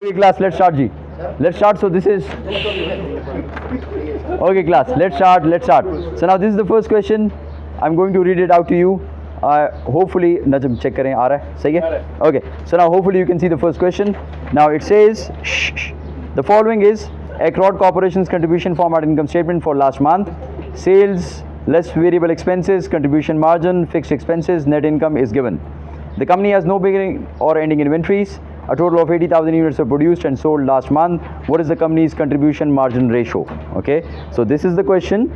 Okay, class, let's start, G. Let's start. So this is okay, class. Let's start. So now this is the first question. I'm going to read it out to you. Hopefully, Najm check करें आ रहा है सही है? Okay. So now hopefully you can see the first question. Now it says the following is Accord Corporation's contribution format income statement for last month. Sales less variable expenses, contribution margin, fixed expenses, net income is given. The company has no beginning or ending inventories. A total of 80,000 units were produced and sold last month. What is the company's contribution margin ratio? Okay, so this is the question,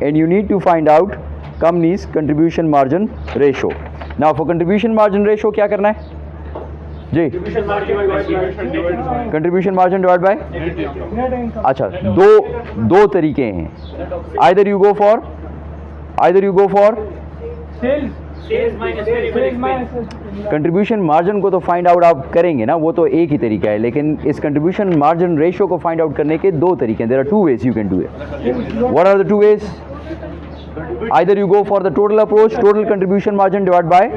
and you need to find out company's contribution margin ratio. Now for contribution margin ratio क्या करना है? जी contribution margin divided by अच्छा दो तरीके हैं. Either you go for contribution margin को तो find out आप करेंगे ना, वो तो एक ही तरीका है, लेकिन इस कंट्रीब्यूशन मार्जिन रेशियो को फाइंड आउट करने के दो तरीके हैं. There are two ways you can do it. What are the two ways? Either you go for the total approach, total contribution margin divide by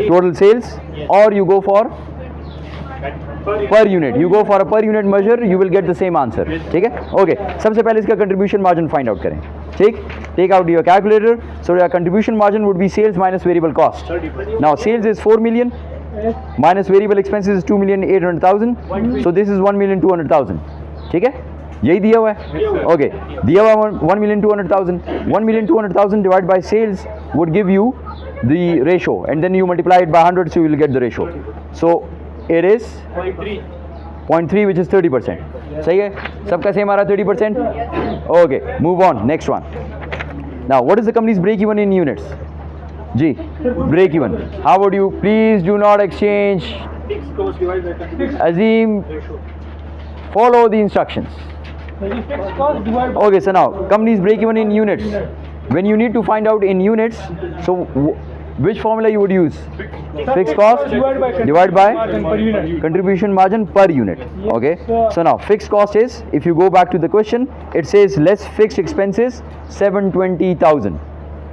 total sales, और you go for per unit. You go for a per unit measure, you will get the same answer. ठीक है, okay. सबसे पहले इसका contribution margin find out करें. ठीक, take out your calculator. So your contribution margin would be sales minus variable cost. Now sales is 4 million minus variable expenses is 2,800,000. So this is 1,200,000. ठीक है, यही दिया हुआ है. ओके, दिया हुआ 1,200,000. 1,200,000 divide by sales would give you the ratio, and then you multiply it by 100, so you will get the ratio. So it is 0.3 which is 30%. सही है, सबका सेम आ रहा है 30%. Okay, move on, next one. Now what is the company's break even in units? Ji, break even. How would you, please do not exchange. Azim, follow the instructions. Okay, so now company's break even in units. When you need to find out in units, so which formula you would use? Fixed cost divided by contribution margin per unit. Okay, so now fixed cost is, if you go back to the question, it says less fixed expenses 720,000.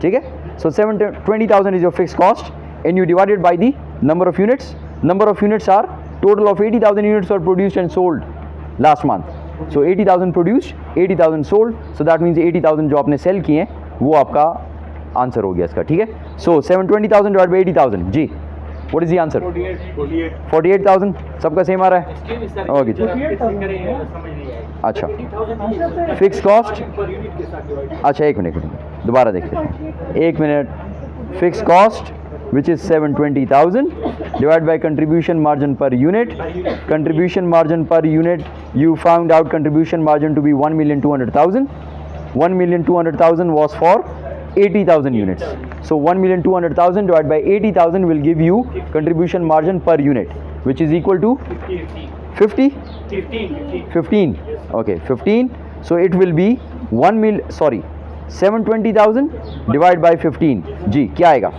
ठीक है, so 720,000 is your fixed cost, and you divide it by the number of units. Number of units are total of 80,000 units were produced and sold last month. So 80,000 produced, 80,000 sold, so that means 80,000 जो आपने cell किए वो आपका answer हो गया इसका. ठीक है, सो 720,000 डिवाइड बाई 80,000. जी, व्हाट इज द आंसर? 48,000. सबका सेम आ रहा है. ओके, अच्छा. फिक्स कॉस्ट, अच्छा एक मिनट दोबारा देखते हैं. एक minute. Fix cost which is 720,000 divided by contribution margin per unit. Contribution margin per unit, you found out contribution margin to be 1,200,000. 1,200,000 was for 80,000 units. So 1,200,000 divided by 80,000 will give you contribution margin per unit, which is equal to 50? 15. Okay, 15. So it will be 720,000 divided by 15. जी, क्या आएगा?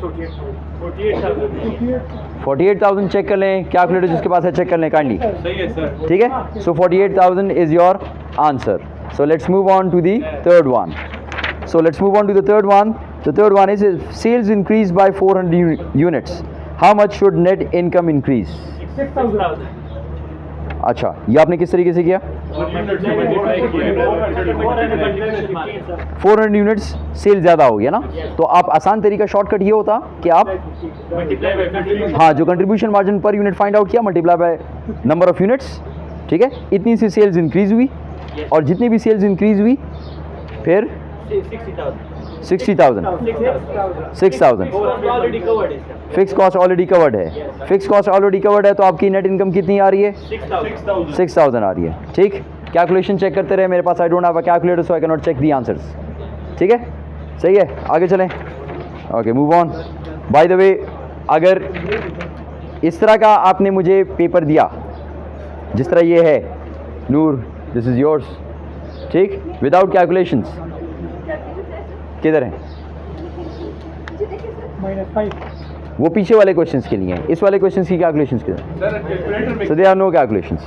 48,000. Check कर लें, calculator जिसके पास है check कर लें kindly. ठीक है, सो 48,000 is your answer. So let's move on to the third one. So let's move on to the third one. The third one is sales increased by 400 units. How much should net income increase? 6,000. अच्छा, ये आपने किस तरीके से किया? 400 units cell ज़्यादा हो गया ना, तो आप आसान तरीका शॉर्टकट ये होता कि आप हाँ जो contribution margin per unit find out किया, multiply by number of units. ठीक है, इतनी सी सेल्स इंक्रीज हुई, और जितनी भी सेल्स इंक्रीज हुई फिर 60,000. फिक्स कॉस्ट ऑलरेडी कवर्ड है. फिक्स कॉस्ट ऑलरेडी कवर्ड है, तो आपकी नेट इनकम कितनी आ रही है? 6,000 आ रही है. ठीक, कैलकुलेशन चेक करते रहे. मेरे पास I don't have a calculator, so I can not check the answers. ठीक है, सही है, आगे चलें. Okay, move on. By the way, अगर इस तरह का आपने मुझे पेपर दिया जिस तरह ये है, नूर दिस इज योर्स, ठीक, विदाउट कैलकुलेशंस, किधर है? -5. वो पीछे वाले क्वेश्चंस के लिए हैं, इस वाले क्वेश्चंस की कैलकुलेशंस किधर? So they are no calculations.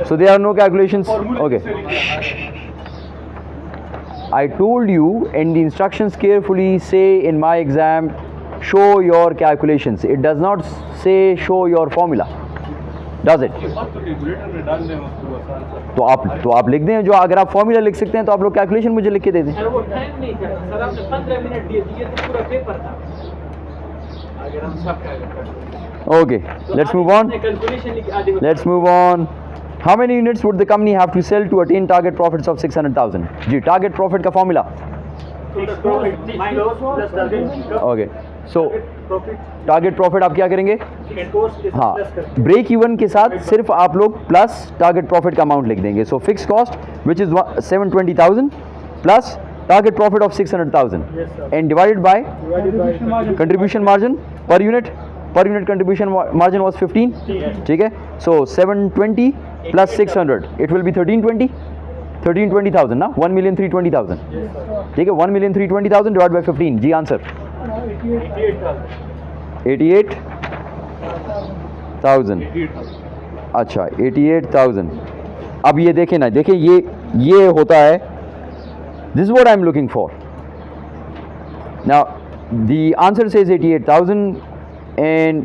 So they are no calculations. Okay, I told you, and the instructions carefully say in my exam, show your calculations. It does not say show your formula. Does it? तो आप लिख दें, जो अगर आप formula लिख सकते हैं तो आप लोग कैलकुलेशन मुझे लिख के दे दें। सर वो टाइम नहीं था सर, आपने 15 मिनट दिए तो पूरा पेपर था। अगर हम सब क्या Okay, let's move on. Let's move on. How many units would the company have to sell to attain target profits of 600,000? Ji, target profit का formula. Okay, so target profit आप क्या करेंगे? हाँ, break even के साथ सिर्फ आप लोग plus target profit का amount लिख देंगे. So fixed cost which is 720,000 plus target profit of 600,000 and divided by contribution margin per unit. Per unit contribution margin was 15. ठीक है? So 720 plus 600, it will be 1320,000 ना? 1,320,000. ठीक है? 1,320,000 divided by 15. Ji answer 88,000. अच्छा 88,000. अब ये देखें ना, देखिए ये होता है. This is what I'm looking for. Now the answer says 88,000 and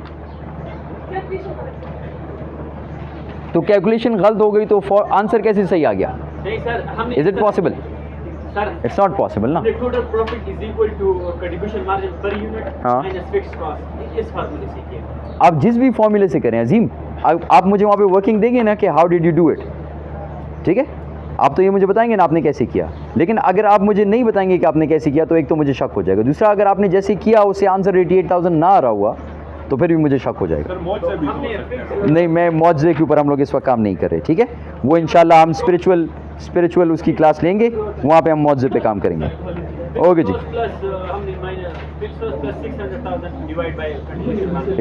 तो कैलकुलेशन गलत हो गई तो आंसर कैसे सही आ गया? नहीं सर, हमने is it possible? Sir it's not possible ना. Total profit is equal to contribution margin per unit हाँ. Minus fixed cost. इस फार्मूले से किया आप जिस भी फॉर्मूले से करें अजीम, आप मुझे वहाँ पे वर्किंग देंगे ना कि how did you do it. ठीक है, आप तो ये मुझे बताएंगे ना आपने कैसे किया. लेकिन अगर आप मुझे नहीं बताएंगे कि आपने कैसे किया तो एक तो मुझे शक हो जाएगा. दूसरा, अगर आपने जैसे किया उससे आंसर 88,000 ना आ रहा हुआ तो फिर भी मुझे शक हो जाएगा. नहीं, मैं मौजज़े के ऊपर हम लोग इस वक्त काम नहीं कर रहे. ठीक है, वो इंशाल्लाह हम स्पिरिचुअल उसकी क्लास लेंगे, वहाँ पे हम मौजज़े पे काम करेंगे. ओके जी,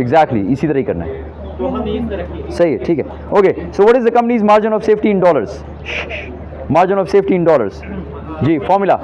एग्जैक्टली इसी तरह ही करना है. सही है, ठीक है. Okay, so what is the company's margin of safety in dollars? Margin of safety in dollars जी, formula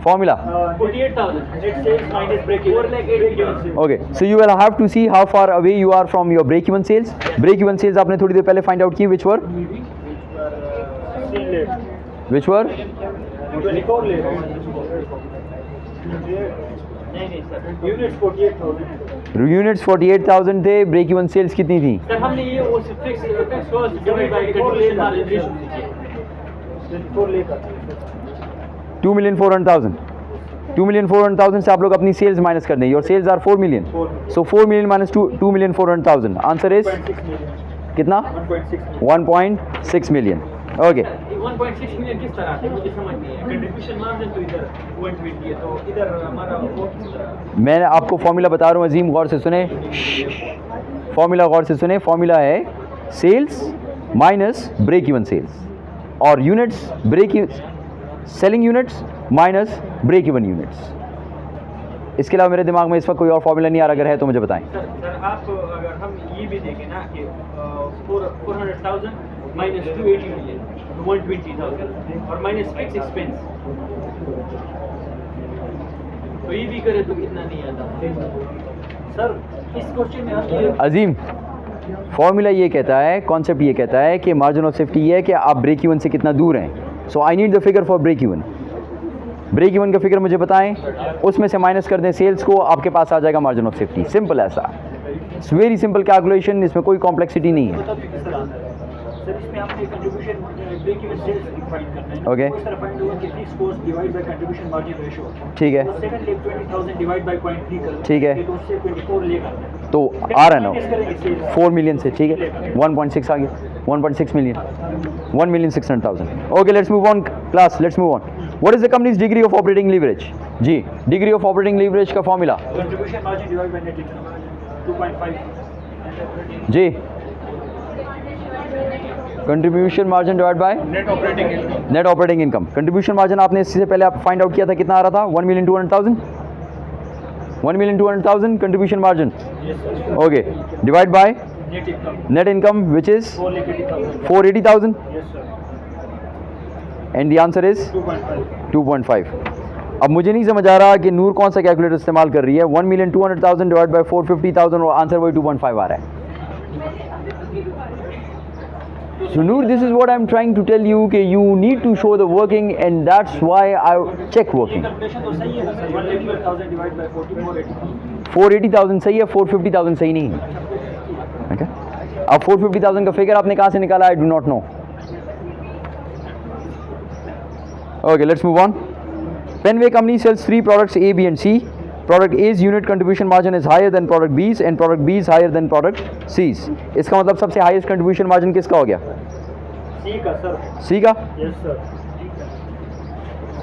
48,000 okay. So you will have to see how far away you are from your break even sales. Break even sales आपने थोड़ी देर पहले find out की, विच वर 48,000 units 48,000 थे. Break even sales कितनी थी? Sir हमने ये वो fix cost divide by contribution margin ratio से किया. 2,400,000. 2,400,000 से आप लोग अपनी सेल्स माइनस कर दें. Your sales are 4 million. So 4 million minus 2,400,000. Answer is कितना? 1.6 मिलियन. ओके, 1.6 मिलियन किस तरह से मुझे समझ नहीं है. कंट्रीब्यूशन मार्जिन तो इधर 120 है, तो इधर हमारा वो किस तरह? मैं आपको फॉर्मूला बता रहा हूँ अजीम, गौर से सुने. फॉर्मूला गौर से सुने. फॉर्मूला है sales minus break even sales और units selling units minus break even units. इसके अलावा मेरे दिमाग में इस वक्त कोई और फॉर्मूला नहीं आ रहा. अगर है तो मुझे बताएं. सर आप अगर हम ये भी देखें ना कि 400,000 माइनस 280 मिलियन 120,000 और माइनस फिक्स एक्सपेंस, तो ये भी करे तो कितना नहीं आता. सर इस क्वेश्चन में हम अजीम, फॉर्मूला ये कहता है, कॉन्सेप्ट ये कहता है कि मार्जिन ऑफ सेफ्टी ये है कि आप ब्रेक इवन से कितना दूर हैं. So I need the figure for break even. Break even का फिगर मुझे बताएं, उसमें से माइनस कर दें सेल्स को, आपके पास आ जाएगा मार्जिन ऑफ सेफ्टी. सिंपल ऐसा, इट्स वेरी सिंपल कैलकुलेशन, इसमें कोई कॉम्प्लेक्सिटी नहीं है. सर इसमें आपने contribution break even sales find करना है. ओके, उस तरह फाइंड होगा कि fix cost divide by contribution margin ratio. ठीक है, तो सेकंड लेग 20,000 डिवाइड बाय 0.3 कर. ठीक है, तो उससे 24 ले करना है. तो आ रहा है ना 4 मिलियन से. ठीक है, 1.6 आ गया. 1.6 million, 1,600,000. Okay, let's move on class, let's move on. What is the company's degree of operating leverage? जी, डिग्री ऑफ ऑपरेटिंग लीवरेज का formula contribution margin divide by net income 2.5 जी. Contribution margin divide by net operating income. Contribution margin आपने इससे पहले आप find out किया था, कितना आ रहा था? 1,200,000. 1,200,000 contribution margin. Okay, divide by net income which is 480,000 and the answer is 2.5. अब मुझे नहीं समझ आ रहा कि नूर कौन सा कैलकुलेटर इस्तेमाल कर रही है. 1,200,000 डिवाइड बाय 450,000 और आंसर वही 2.5 आ रहा है. So Noor, this is what I'm trying to tell you कि you need to show the working and that's why I check working. Calculation तो सही है ना सर. 1,80,000 डिवाइड बाय 480,000 480,000 सही है, 450,000 सही नहीं है. Okay? अब 450,000 का फिगर आपने कहाँ से निकाला? I do not know. Okay, let's move on. Penway company sells 3 products A, B and C. Product A's unit contribution margin is higher than product B's and product B is higher than product C's. इसका मतलब सबसे highest contribution margin किसका हो गया? C का sir. C का? Yes sir.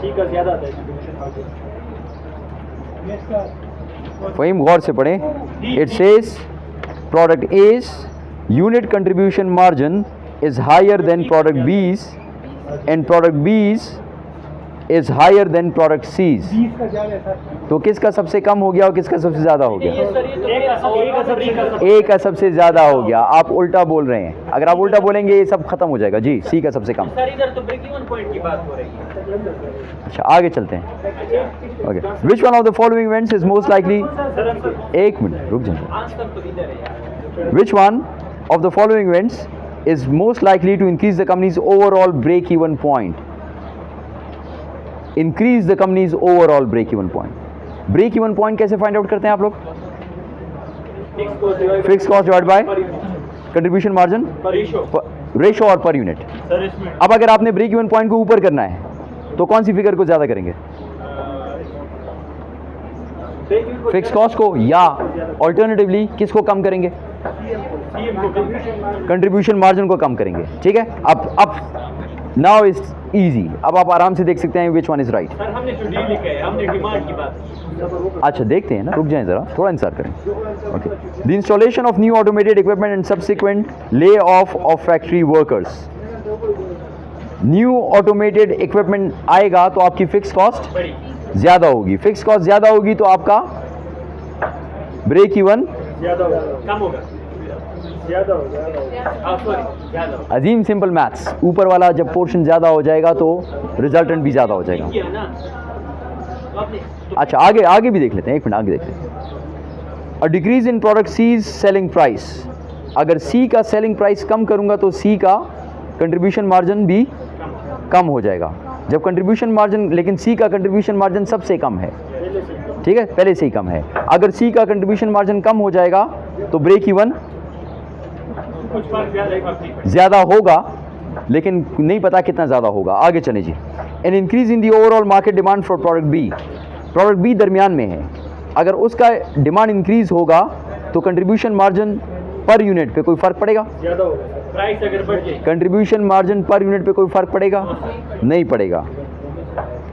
C का ज़्यादा था contribution margin. Yes sir. वही गौर से पढ़ें. It says product A's unit contribution margin is higher than product B's and product B's is higher than product C's. तो किसका सबसे कम हो गया और किसका सबसे ज़्यादा हो गया? ए का सबसे ज़्यादा हो गया. आप उल्टा बोल रहे हैं. अगर आप उल्टा बोलेंगे ये सब खत्म हो जाएगा. जी, सी का सबसे कम. सर इधर तो ब्रेक इवन पॉइंट की बात हो रही है. अच्छा, आगे चलते हैं. Okay, which one of the following events is most likely? एक मिनट रुक जाइए. आंसर तो इधर है यार. Which one of the following events is most likely to increase the company's overall break-even point? Increase the company's overall break-even point. Break-even point कैसे find out करते हैं आप लोग? Fixed cost divided by contribution margin, ratio और per unit. Sir इसमें अब अगर आपने break-even point को ऊपर करना है तो कौन सी फिगर को ज़्यादा करेंगे? फिक्स कॉस्ट को, या ऑल्टरनेटिवली किसको कम करेंगे? कंट्रीब्यूशन मार्जिन को कम करेंगे. ठीक है. अब नाउ इज इजी. अब आप आराम से देख सकते हैं which one is right. Sir हमने जो डील लिखा है हमने डिमांड की बात की. अच्छा, देखते हैं ना. रुक जाएं ज़रा, थोड़ा इंतजार करें. Okay. The installation of new automated equipment and subsequent lay off factory workers. New automated equipment आएगा तो आपकी फिक्स कॉस्ट बड़ी ज़्यादा होगी. फिक्स कॉस्ट ज़्यादा होगी तो आपका ब्रेक इवन ज़्यादा होगा. कम होगा. ज़्यादा होगा. सॉरी ज़्यादा होगा. अजीम सिंपल मैथ्स. ऊपर वाला जब पोर्शन ज़्यादा हो जाएगा तो रिजल्टेंट भी ज़्यादा हो जाएगा. ये है ना. तो आपने अच्छा, आगे भी देख लेते हैं. एक मिनट आगे देखते हैं. A decrease in product C's selling price. अगर सी का सेलिंग प्राइस कम करूंगा तो सी का कंट्रीब्यूशन मार्जिन भी कम हो जाएगा. जब कंट्रीब्यूशन मार्जिन, लेकिन सी का कंट्रीब्यूशन मार्जिन सबसे कम है. ठीक है, पहले से ही कम है. अगर सी का कंट्रीब्यूशन मार्जिन कम हो जाएगा तो ब्रेक इवन कुछ फर्क ज़्यादा होगा, लेकिन नहीं पता कितना ज़्यादा होगा. आगे चले जी. An increase in the overall market demand for product B. Product B दरमियान में है. अगर उसका डिमांड इंक्रीज होगा तो कंट्रीब्यूशन मार्जिन पर यूनिट पे कोई फ़र्क पड़ेगा? ज़्यादा होगा. प्राइस अगर बढ़ जाए कंट्रीब्यूशन मार्जिन पर यूनिट पे कोई फ़र्क पड़ेगा? नहीं पड़ेगा.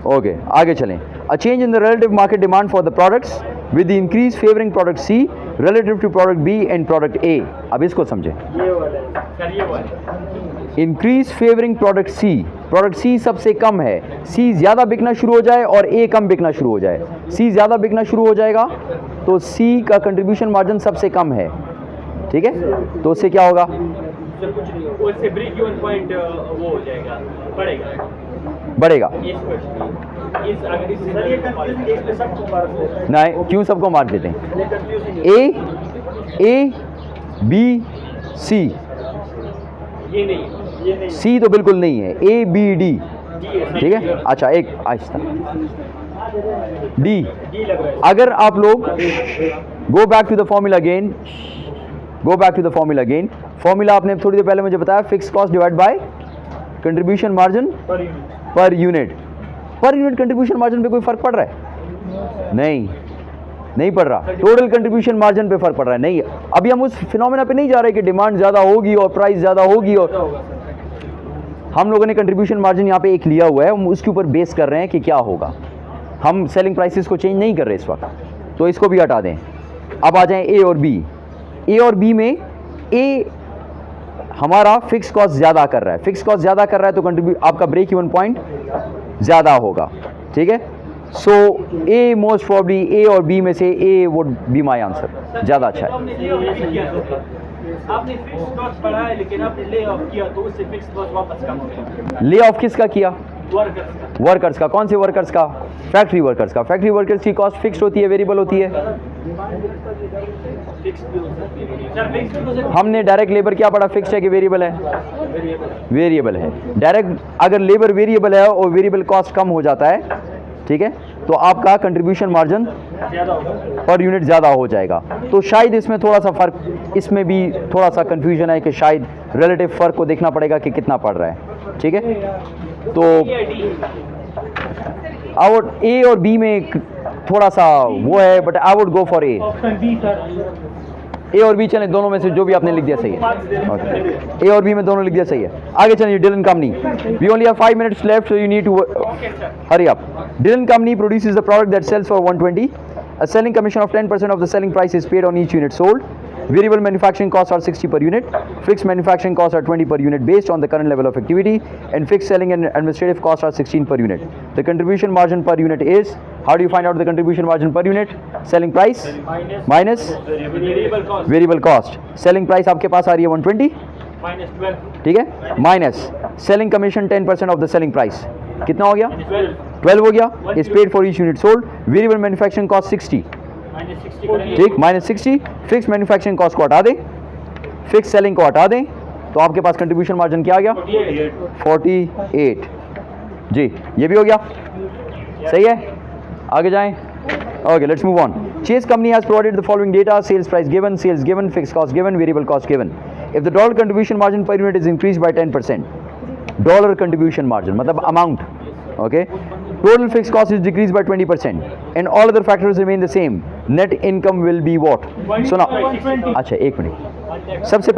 ओके, आगे चलें. A change in the relative market demand for the products with the increase favouring product C relative to product B and product A. अब इसको समझें. ये वाला है सर. ये वाला increase favouring product C. Product C सबसे कम है. सी ज़्यादा बिकना शुरू हो जाए और ए कम बिकना शुरू हो जाए. सी ज़्यादा बिकना शुरू हो जाएगा तो सी का कंट्रीब्यूशन मार्जिन सबसे कम है. ठीक है, तो उससे क्या होगा? सर कुछ नहीं. उससे ब्रेक इवन पॉइंट वो हो जाएगा, बढ़ेगा. बढ़ेगा. इस अगर इस सर ये कंफ्यूजन में सबको मार दो. नहीं, क्यों सबको मार देते हैं? ये कंफ्यूजन ए बी सी. ये नहीं. सी तो बिल्कुल नहीं है. A B D. ठीक है. अच्छा, एक आहिस्ता. डी. डी लग रहा है. अगर आप लोग go back to the formula again. Formula आपने थोड़ी देर पहले मुझे बताया. Fix cost divide by contribution margin per unit. Per unit contribution margin पे कोई फर्क पड़ रहा है? नहीं पड़ रहा. टोटल कंट्रीब्यूशन मार्जिन पे फर्क पड़ रहा है. नहीं, अभी हम उस फिनोमेना पे नहीं जा रहे कि डिमांड ज़्यादा होगी और प्राइस ज़्यादा होगी. और हम लोगों ने कंट्रीब्यूशन मार्जिन यहाँ पे एक लिया हुआ है, हम उसके ऊपर बेस कर रहे हैं कि क्या होगा. हम सेलिंग प्राइसेस को चेंज नहीं कर रहे इस वक्त, तो इसको भी हटा दें. अब आ जाएं ए और बी. ए और बी में ए हमारा फिक्स कॉस्ट ज़्यादा कर रहा है. फिक्स कॉस्ट ज़्यादा कर रहा है तो आपका ब्रेक इवन पॉइंट ज़्यादा होगा. ठीक है. सो ए मोस्ट प्रॉब्ली ए और बी में से ए वुड बी माई आंसर. ज़्यादा अच्छा है. आपने फिक्स कॉस्ट बढ़ाया लेकिन आपने ले ऑफ किया तो उससे फिक्स कॉस्ट वापस कम हो गया. ले ऑफ किसका किया? वर्कर्स का. कौन से वर्कर्स का? फैक्ट्री वर्कर्स का. फैक्ट्री वर्कर्स की कॉस्ट फिक्स्ड होती है, वेरिएबल होती है? हमने डायरेक्ट लेबर क्या पढ़ा? फिक्स्ड है कि वेरिएबल है? वेरिएबल है. डायरेक्ट अगर लेबर वेरिएबल है और वेरिएबल कॉस्ट कम हो जाता है, ठीक है, तो आपका कंट्रीब्यूशन मार्जिन ज़्यादा होगा। पर यूनिट ज़्यादा हो जाएगा। तो शायद इसमें थोड़ा सा फ़र्क, इसमें भी थोड़ा सा कन्फ्यूजन है कि शायद रिलेटिव फ़र्क को देखना पड़ेगा कि कितना पड़ रहा है। ठीक है, तो आई वुड ए और बी में थोड़ा सा वो है, but I would go for A. Option B sir. A और बी चले, दोनों में से जो भी आपने लिख दिया सही है। ए और बी में दोनों लिख दिया सही है। आगे चलिए, Dillon company. We only have 5 minutes left, so you need to hurry up. Dillon company produces the product that sells for 120. A selling commission of 10% of the selling price is paid on each unit sold. Variable manufacturing costs are 60 per unit. Fixed manufacturing costs are 20 per unit based on the current level of activity, and fixed selling and administrative costs are 16 per unit. The contribution margin per unit is, how do you find out the contribution margin per unit? Selling price minus variable cost variable cost. Selling price आपके पास आ रही है 120, -12 ठीक है, minus selling commission 10% of the selling price, कितना हो गया? 12 12 हो गया। Is paid for each unit sold. Variable manufacturing cost 60, -60 करेंगे। ठीक, -60। फिक्स मैन्युफैक्चरिंग कॉस्ट को हटा दें, फिक्स सेलिंग को हटा दें, तो आपके पास कंट्रीब्यूशन मार्जिन क्या आ गया? 48 जी, ये भी हो गया, सही है। आगे जाएं, okay, let's move on. Chase company has provided the following data: sales price given, sales given, fix cost given, variable cost given. If the dollar contribution margin per unit is increase by 10%, dollar contribution margin मतलब amount, okay, total fixed cost is decreased by 20% and all other factors remain the same, net income will be what? So now, अच्छा एक minute, सबसे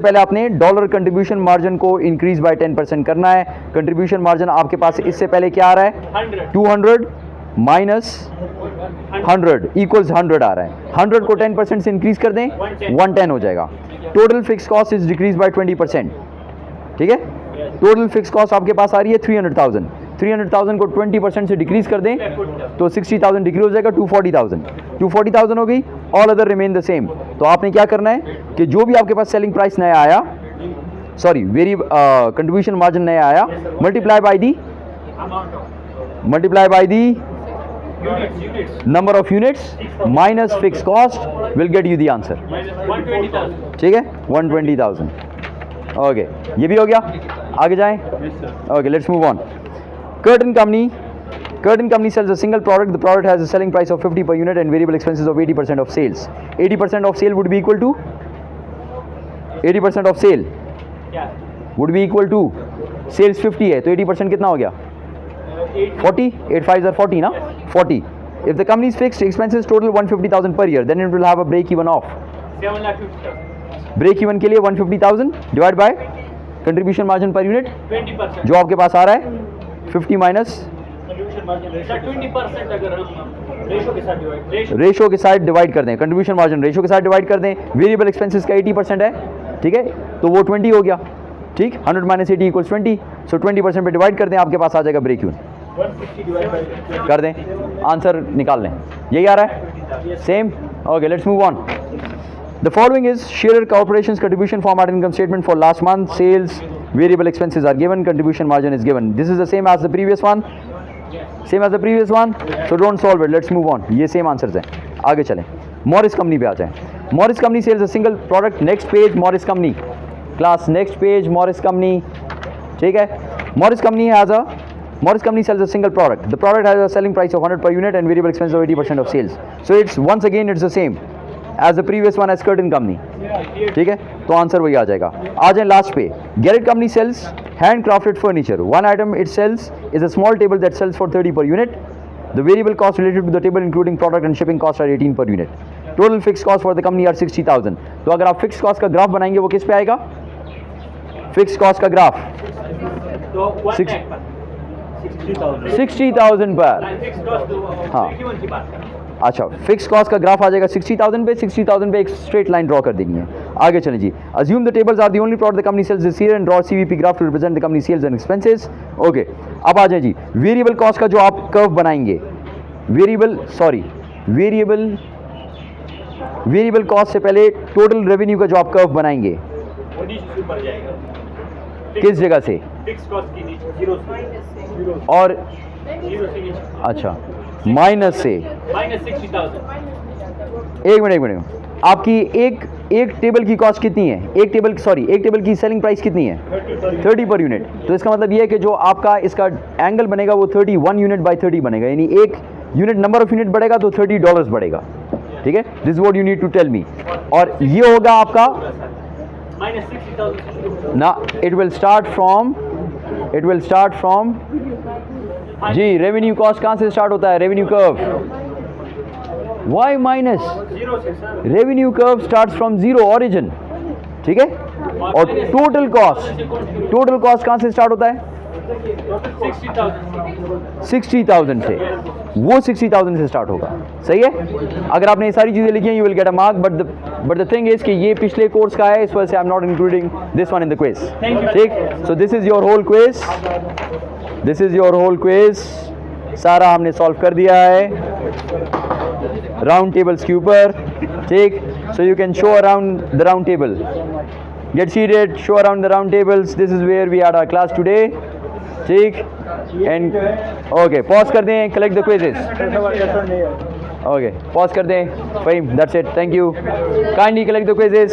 पहले आपने dollar contribution margin को increase by 10% करना है। Contribution margin आपके पास इससे पहले क्या आ रहा है? 100 200 माइनस 100 इक्वल्स 100 आ रहा है। 100 को 10% से इंक्रीज कर दें, 110 हो जाएगा। Total fix cost is decrease by 20%, ठीक है। टोटल फिक्स कॉस्ट आपके पास आ रही है 300,000। 300,000 को 20% से डिक्रीज कर दें तो 60,000 डिक्रीज हो जाएगा, 240,000। 240,000 हो गई, all other remain the same. तो आपने क्या करना है कि जो भी आपके पास सेलिंग प्राइस नया आया, सॉरी कंट्रीब्यूशन मार्जिन नया आया, multiply by the units number of units minus fix cost will get you the answer, -120,000। ठीक है, 120,000। ओके, ये भी हो गया। आगे जाएं, okay, let's move on. Curtain company sells a single product. The product has a selling price of 50 per unit and variable expenses of 80% of sales. 80% of sale would be equal to 80% of sale क्या? would be equal to sales 50 है, तो 80% कितना हो गया? 40, 8 5 are 40 ना, 40. If the company's fixed expenses total 150,000 per year, then it will have a break even of 7,50,000। break even के लिए 150,000 divide by contribution margin per unit 20%। जो आपके पास आ रहा है 50 माइनस कंट्रीब्यूशन मार्जिन सर 20% अगर हम रेशो के साथ रेशो के साथ डिवाइड कर दें, कंट्रीब्यूशन मार्जिन रेशो के साथ डिवाइड कर दें, वेरिएबल एक्सपेंसेस का 80% है, ठीक है, तो वो 20 हो गया, ठीक। 100 माइनस 80 इक्वल्स 20, सो 20% पे डिवाइड कर दें, आपके पास आ जाएगा ब्रेक इवन। 150 डिवाइड बाय कर दें, आंसर निकाल लें, यही आ रहा है, same. Okay, let's move on. The following is Shearer Corporation's contribution format income statement for last month. Sales, variable expenses are given, contribution margin is given. This is the same as the previous one. Same as the previous one. So don't solve it. Let's move on. ये same answers हैं. आगे चलें. Morris Company पे आ जाएं. Morris Company sells a single product. Next page, Morris Company. Class, next page, Morris Company. ठीक है. Morris Company sells a single product. The product has a selling price of 100 per unit and variable expenses of 80% of sales. So it's once again it's the same as the previous one as Curtain Company. ठीक है, तो answer वही आ जाएगा। आ जाए last पे। Garrett Company sells handcrafted furniture. One item it sells is a small table that sells for 30 per unit. The variable cost related to the table including product and shipping costs are 18 per unit. Total fixed cost for the company are 60,000. तो अगर आप fix cost का graph बनाएंगे वो किस पे आएगा? Fix cost का ग्राफ तो 60,000 पर। फिक्स कॉस्ट हाँ। की बात करें। अच्छा, फिक्स कॉस्ट का ग्राफ आ जाएगा 60,000 पे। 60,000 पे एक स्ट्रेट लाइन ड्रॉ कर देनी है। आगे चलें जी। Assume the tables are the only product the company sales this year and draw CVP graph to represent the company sales and expenses. Okay, अब आ जाए जी वेरिएबल कॉस्ट का जो आप कर्व बनाएंगे, वेरिएबल कॉस्ट से पहले टोटल रेवेन्यू का जो आप कर्व बनाएंगे वो नीचे से ऊपर जाएगा। किस जगह से? फिक्स कॉस्ट की नीचे जीरो से और नीचे अच्छा माइनस से। -60,000। एक मिनट, आपकी एक एक टेबल की कॉस्ट कितनी है, एक टेबल की सेलिंग प्राइस कितनी है 30 पर यूनिट। तो इसका मतलब ये है कि जो आपका इसका एंगल बनेगा वो 31 यूनिट बाई 30 बनेगा, यानी एक यूनिट नंबर ऑफ यूनिट बढ़ेगा तो $30 बढ़ेगा, ठीक है। This what you need to tell me. और ये होगा आपका माइनस 60,000 ना, इट विल स्टार्ट फ्रॉम जी, रेवेन्यू कॉस्ट कहाँ से स्टार्ट होता है, revenue curve, Y minus zero से sir. Revenue curve starts from zero origin, ठीक है। और टोटल कॉस्ट कहाँ से स्टार्ट होता है 60,000 से, वो 60,000 से स्टार्ट होगा, सही है। अगर आपने ये सारी चीज़ें लिखी हैं you will get a mark, but the thing is कि ये पिछले कोर्स का है, इस वजह से I am not including this one in the quiz, ठीक। So this is your whole quiz, सारा हमने सॉल्व कर दिया है राउंड टेबल्स के ऊपर, ठीक। So you can show around the round table, get seated, show around the round tables, this is where we are our class today, ठीक। And okay, pause कर दें, collect the quizzes, okay pause कर दें, Faheem, that's it, thank you, kindly collect the quizzes.